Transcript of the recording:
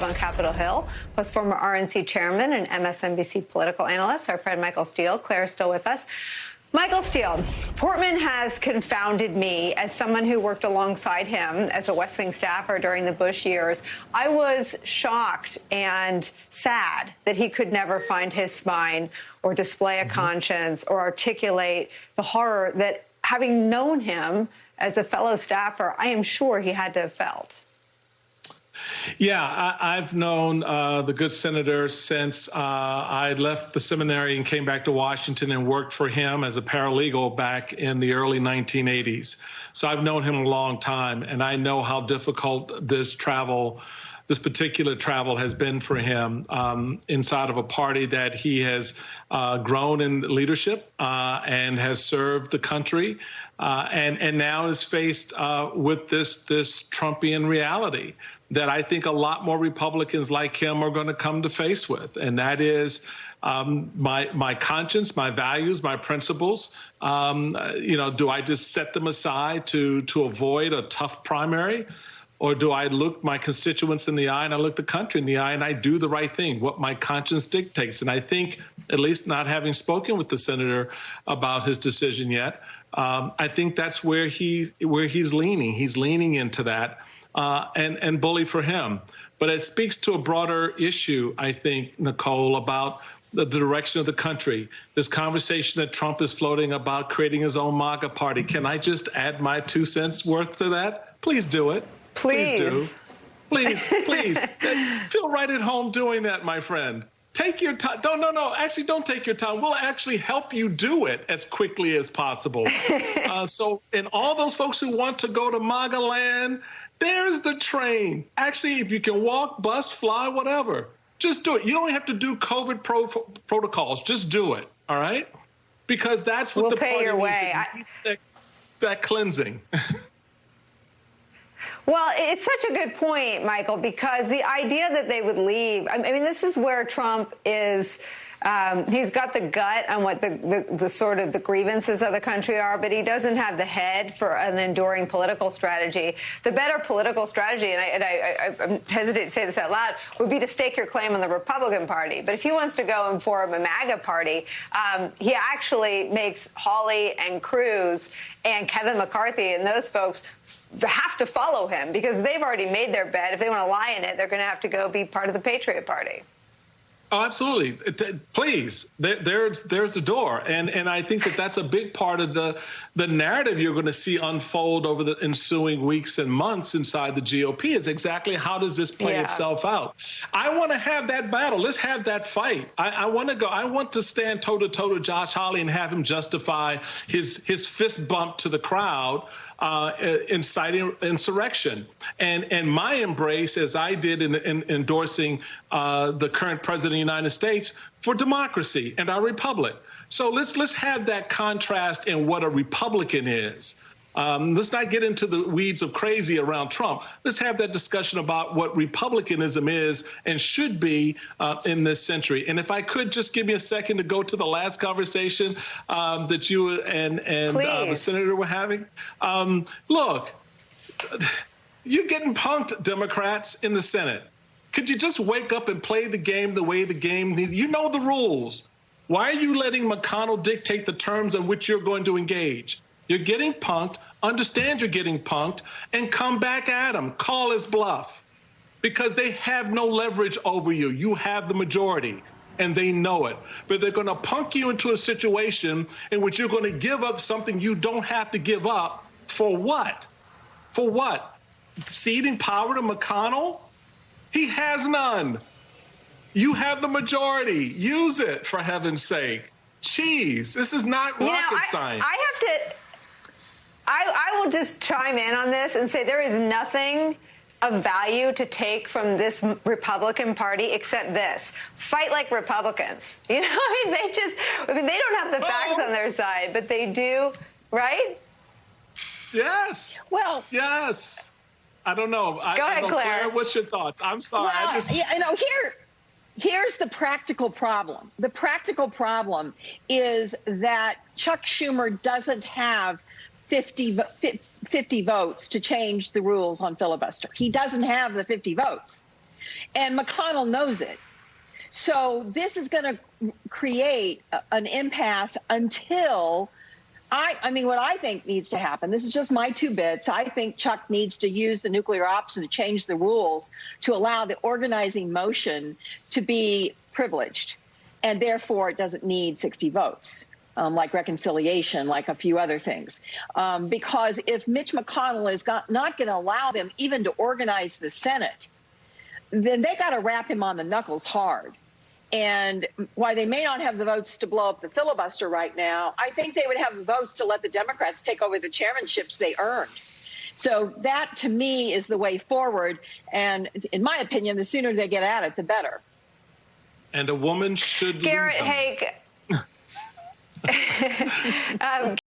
On Capitol Hill, plus former RNC chairman and MSNBC political analyst, our friend Michael Steele. Claire's still with us. Michael Steele, Portman has confounded me as someone who worked alongside him as a West Wing staffer during the Bush years. I was shocked and sad that he could never find his spine or display a conscience or articulate the horror that, having known him as a fellow staffer, I am sure he had to have felt. Yeah, I've known the good senator since I left the seminary and came back to Washington and worked for him as a paralegal back in the early 1980s. So I've known him a long time, and I know how difficult this particular travel has been for him inside of a party that he has grown in leadership and has served the country and now is faced with this Trumpian reality that I think a lot more Republicans like him are going to come to face with. And that is my conscience, my values, my principles. Do I just set them aside to avoid a tough primary? Or do I look my constituents in the eye and I look the country in the eye and I do the right thing, what my conscience dictates? And I think, at least not having spoken with the senator about his decision yet, I think that's where he's leaning. He's leaning into that. And bully for him. But it speaks to a broader issue, I think, Nicole, about the direction of the country. This conversation that Trump is floating about creating his own MAGA party. Can I just add my 2 cents worth to that? Please do it. Please do. Please. Feel right at home doing that, my friend. Take your time. No. Actually, don't take your time. We'll actually help you do it as quickly as possible. And all those folks who want to go to MAGA land, there's the train. Actually, if you can walk, bus, fly, whatever, just do it. You don't have to do COVID protocols. Just do it. All right? Because that's what the party needs. That cleansing. Well, it's such a good point, Michael, because the idea that they would leave, I mean, this is where Trump is. He's got the gut on what the sort of the grievances of the country are, but he doesn't have the head for an enduring political strategy. The better political strategy, and I hesitate to say this out loud, would be to stake your claim on the Republican Party. But if he wants to go and form a MAGA party, he actually makes Hawley and Cruz and Kevin McCarthy and those folks have to follow him because they've already made their bet. If they want to lie in it, they're going to have to go be part of the Patriot Party. Oh, absolutely. Please, there's the door. And I think that's a big part of the narrative you're going to see unfold over the ensuing weeks and months inside the GOP is exactly how does this play itself out. I want to have that battle. Let's have that fight. I want to stand toe-to-toe to Josh Hawley and have him justify his fist bump to the crowd inciting insurrection. And my embrace, as I did in endorsing the current president of the United States, for democracy and our republic. So let's have that contrast in what a Republican is. Let's not get into the weeds of crazy around Trump. Let's have that discussion about what republicanism is and should be in this century. And if I could just give me a second to go to the last conversation that you and the senator were having. Look, you're getting punked, Democrats, in the Senate. Could you just wake up and play the game the way the game needs? You know the rules. Why are you letting McConnell dictate the terms in which you're going to engage? You're getting punked, understand you're getting punked, and come back at them. Call his bluff. Because they have no leverage over you. You have the majority, and they know it. But they're going to punk you into a situation in which you're going to give up something you don't have to give up. For what? For what? Ceding power to McConnell? He has none. You have the majority. Use it, for heaven's sake. Jeez, this is not rocket science. I will just chime in on this and say there is nothing of value to take from this Republican Party except this: fight like Republicans. You know, they don't have the facts on their side, but they do, right? Yes. Well, yes. I don't know. Go ahead, Claire. What's your thoughts? I'm sorry. Well, here's the practical problem. The practical problem is that Chuck Schumer doesn't have 50 votes to change the rules on filibuster. He doesn't have the 50 votes. And McConnell knows it. So this is going to create an impasse until I mean, what I think needs to happen, this is just my 2 bits. I think Chuck needs to use the nuclear option to change the rules to allow the organizing motion to be privileged. And therefore, it doesn't need 60 votes, like reconciliation, like a few other things. Because if Mitch McConnell is not going to allow them even to organize the Senate, then they got to wrap him on the knuckles hard. And while they may not have the votes to blow up the filibuster right now, I think they would have the votes to let the Democrats take over the chairmanships they earned. So that, to me, is the way forward. And in my opinion, the sooner they get at it, the better. And a woman should lead them. Garrett Haake.